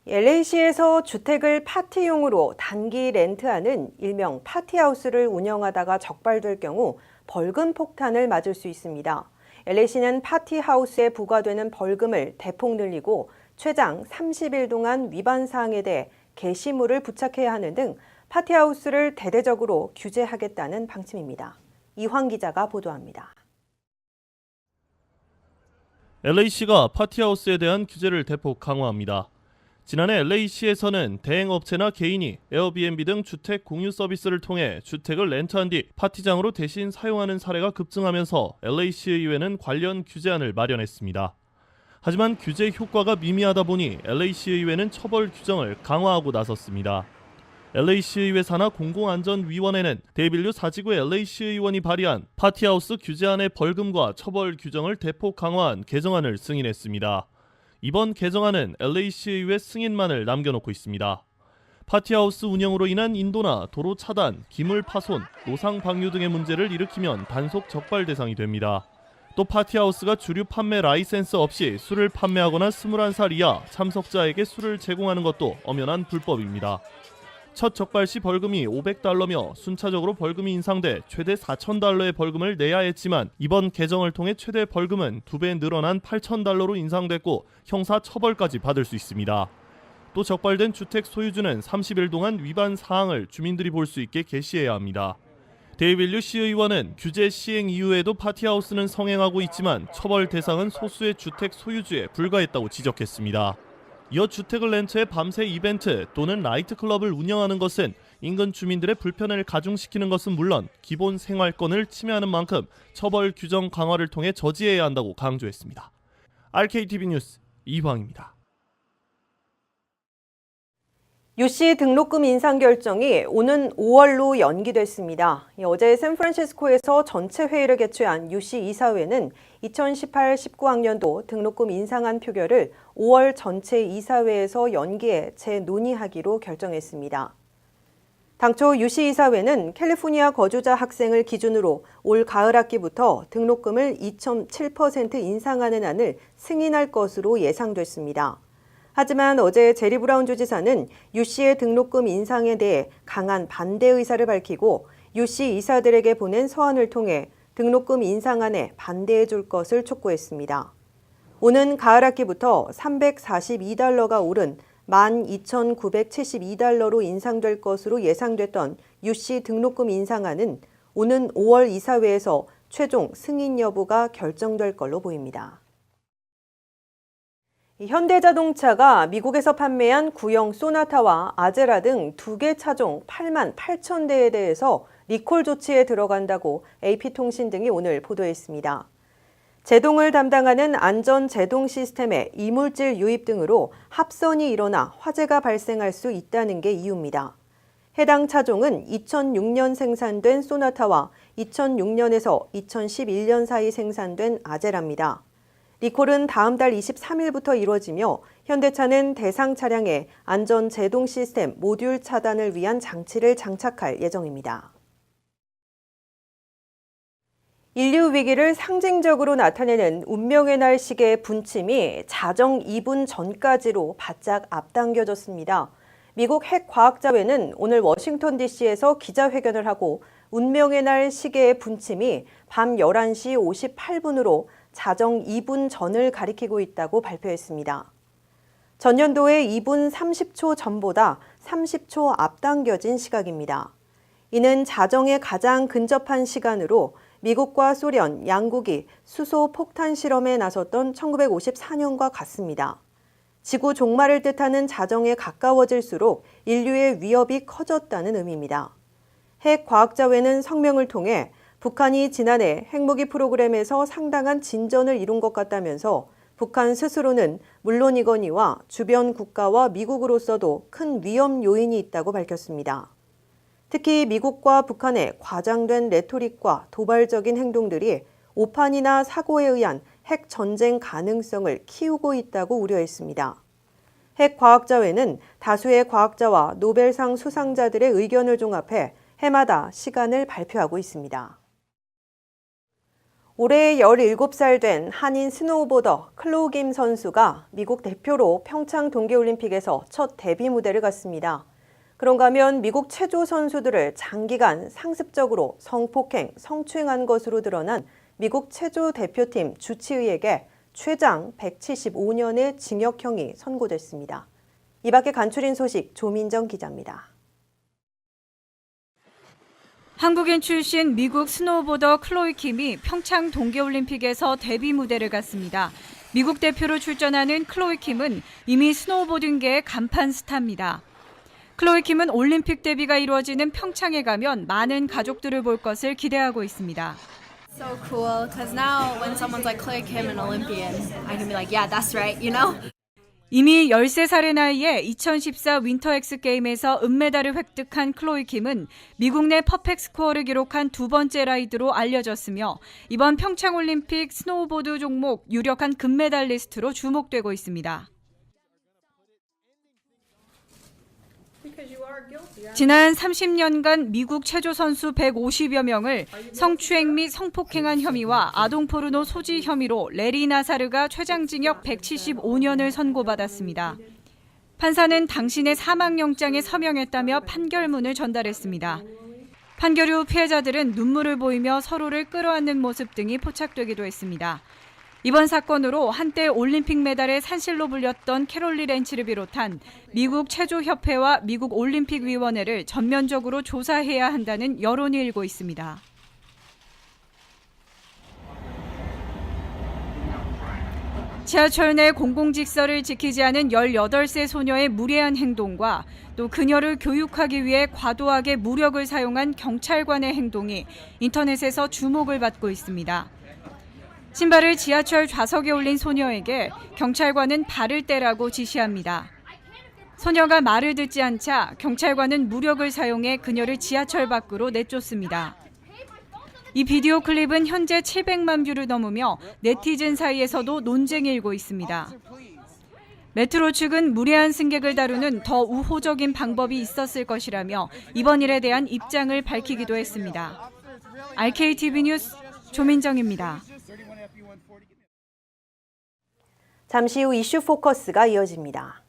LA시에서 주택을 파티용으로 단기 렌트하는 일명 파티하우스를 운영하다가 적발될 경우 벌금 폭탄을 맞을 수 있습니다. LA시는 파티하우스에 부과되는 벌금을 대폭 늘리고 최장 30일 동안 위반 사항에 대해 게시물을 부착해야 하는 등 파티하우스를 대대적으로 규제하겠다는 방침입니다. 이황 기자가 보도합니다. LA시가 파티하우스에 대한 규제를 대폭 강화합니다. 지난해 LA시에서는 대행업체나 개인이 에어비앤비 등 주택 공유 서비스를 통해 주택을 렌트한 뒤 파티장으로 대신 사용하는 사례가 급증하면서 LA시의회는 관련 규제안을 마련했습니다. 하지만 규제 효과가 미미하다 보니 LA시의회는 처벌 규정을 강화하고 나섰습니다. LA시의회 산하 공공안전위원회는 데이빌류 사지구 LA시의원이 발의한 파티하우스 규제안의 벌금과 처벌 규정을 대폭 강화한 개정안을 승인했습니다. 이번 개정안은 LA시의회 승인만을 남겨놓고 있습니다. 파티하우스 운영으로 인한 인도나 도로 차단, 기물 파손, 노상 방류 등의 문제를 일으키면 단속 적발 대상이 됩니다. 또 파티하우스가 주류 판매 라이센스 없이 술을 판매하거나 21살 이하 참석자에게 술을 제공하는 것도 엄연한 불법입니다. 첫 적발 시 벌금이 $500며 순차적으로 벌금이 인상돼 최대 $4,000의 벌금을 내야 했지만 이번 개정을 통해 최대 벌금은 2배 늘어난 $8,000로 인상됐고 형사 처벌까지 받을 수 있습니다. 또 적발된 주택 소유주는 30일 동안 위반 사항을 주민들이 볼 수 있게 게시해야 합니다. 데이빌류 시의원은 규제 시행 이후에도 파티하우스는 성행하고 있지만 처벌 대상은 소수의 주택 소유주에 불과했다고 지적했습니다. 이어 주택을 렌트해 밤새 이벤트 또는 나이트클럽을 운영하는 것은 인근 주민들의 불편을 가중시키는 것은 물론 기본 생활권을 침해하는 만큼 처벌 규정 강화를 통해 저지해야 한다고 강조했습니다. RKTV 뉴스 이황입니다. 유씨 등록금 인상 결정이 오는 5월로 연기됐습니다. 어제 샌프란시스코에서 전체 회의를 개최한 유씨 이사회는 2018-19학년도 등록금 인상안 표결을 5월 전체 이사회에서 연기해 재논의하기로 결정했습니다. 당초 유씨 이사회는 캘리포니아 거주자 학생을 기준으로 올 가을 학기부터 등록금을 2.7% 인상하는 안을 승인할 것으로 예상됐습니다. 하지만 어제 제리 브라운 주지사는 유씨의 등록금 인상에 대해 강한 반대 의사를 밝히고 유씨 이사들에게 보낸 서한을 통해 등록금 인상안에 반대해 줄 것을 촉구했습니다. 오는 가을 학기부터 $342가 오른 12,972로 인상될 것으로 예상됐던 유씨 등록금 인상안은 오는 5월 이사회에서 최종 승인 여부가 결정될 걸로 보입니다. 현대자동차가 미국에서 판매한 구형 소나타와 아제라 등 2개 차종 8만 8천 대에 대해서 리콜 조치에 들어간다고 AP통신 등이 오늘 보도했습니다. 제동을 담당하는 안전 제동 시스템의 이물질 유입 등으로 합선이 일어나 화재가 발생할 수 있다는 게 이유입니다. 해당 차종은 2006년 생산된 소나타와 2006년에서 2011년 사이 생산된 아제라입니다. 리콜은 다음 달 23일부터 이루어지며 현대차는 대상 차량에 안전 제동 시스템 모듈 차단을 위한 장치를 장착할 예정입니다. 인류 위기를 상징적으로 나타내는 운명의 날 시계의 분침이 자정 2분 전까지로 바짝 앞당겨졌습니다. 미국 핵과학자회는 오늘 워싱턴 DC에서 기자회견을 하고 운명의 날 시계의 분침이 밤 11시 58분으로 자정 2분 전을 가리키고 있다고 발표했습니다. 전년도의 2분 30초 전보다 30초 앞당겨진 시각입니다. 이는 자정에 가장 근접한 시간으로 미국과 소련 양국이 수소 폭탄 실험에 나섰던 1954년과 같습니다. 지구 종말을 뜻하는 자정에 가까워질수록 인류의 위협이 커졌다는 의미입니다. 핵과학자회는 성명을 통해 북한이 지난해 핵무기 프로그램에서 상당한 진전을 이룬 것 같다면서 북한 스스로는 물론이거니와 주변 국가와 미국으로서도 큰 위험 요인이 있다고 밝혔습니다. 특히 미국과 북한의 과장된 레토릭과 도발적인 행동들이 오판이나 사고에 의한 핵 전쟁 가능성을 키우고 있다고 우려했습니다. 핵과학자회는 다수의 과학자와 노벨상 수상자들의 의견을 종합해 해마다 시간을 발표하고 있습니다. 올해 17살 된 한인 스노우보더 클로우 김 선수가 미국 대표로 평창 동계올림픽에서 첫 데뷔 무대를 갔습니다. 그런가 하면 미국 체조 선수들을 장기간 상습적으로 성폭행, 성추행한 것으로 드러난 미국 체조 대표팀 주치의에게 최장 175년의 징역형이 선고됐습니다. 이 밖에 간추린 소식 조민정 기자입니다. 한국인 출신 미국 스노우보더 클로이 킴이 평창 동계올림픽에서 데뷔 무대를 갔습니다. 미국 대표로 출전하는 클로이 킴은 이미 스노우보딩계의 간판 스타입니다. 클로이 킴은 올림픽 데뷔가 이루어지는 평창에 가면 많은 가족들을 볼 것을 기대하고 있습니다. So cool, because now when someone's like Chloe Kim, an Olympian, I can be like, yeah, that's right, you know? 이미 13살의 나이에 2014 윈터 엑스게임에서 은메달을 획득한 클로이 킴은 미국 내 퍼펙트 스코어를 기록한 두 번째 라이드로 알려졌으며 이번 평창올림픽 스노우보드 종목 유력한 금메달리스트로 주목되고 있습니다. 지난 30년간 미국 체조 선수 150여 명을 성추행 및 성폭행한 혐의와 아동 포르노 소지 혐의로 레리 나사르가 최장징역 175년을 선고받았습니다. 판사는 당신의 사망영장에 서명했다며 판결문을 전달했습니다. 판결 후 피해자들은 눈물을 보이며 서로를 끌어안는 모습 등이 포착되기도 했습니다. 이번 사건으로 한때 올림픽 메달의 산실로 불렸던 캐롤리 렌치를 비롯한 미국 체조협회와 미국 올림픽위원회를 전면적으로 조사해야 한다는 여론이 일고 있습니다. 지하철 내 공공직서를 지키지 않은 18세 소녀의 무례한 행동과 또 그녀를 교육하기 위해 과도하게 무력을 사용한 경찰관의 행동이 인터넷에서 주목을 받고 있습니다. 신발을 지하철 좌석에 올린 소녀에게 경찰관은 발을 떼라고 지시합니다. 소녀가 말을 듣지 않자 경찰관은 무력을 사용해 그녀를 지하철 밖으로 내쫓습니다. 이 비디오 클립은 현재 700만 뷰를 넘으며 네티즌 사이에서도 논쟁이 일고 있습니다. 메트로 측은 무례한 승객을 다루는 더 우호적인 방법이 있었을 것이라며 이번 일에 대한 입장을 밝히기도 했습니다. RKTV 뉴스 조민정입니다. 잠시 후 이슈 포커스가 이어집니다.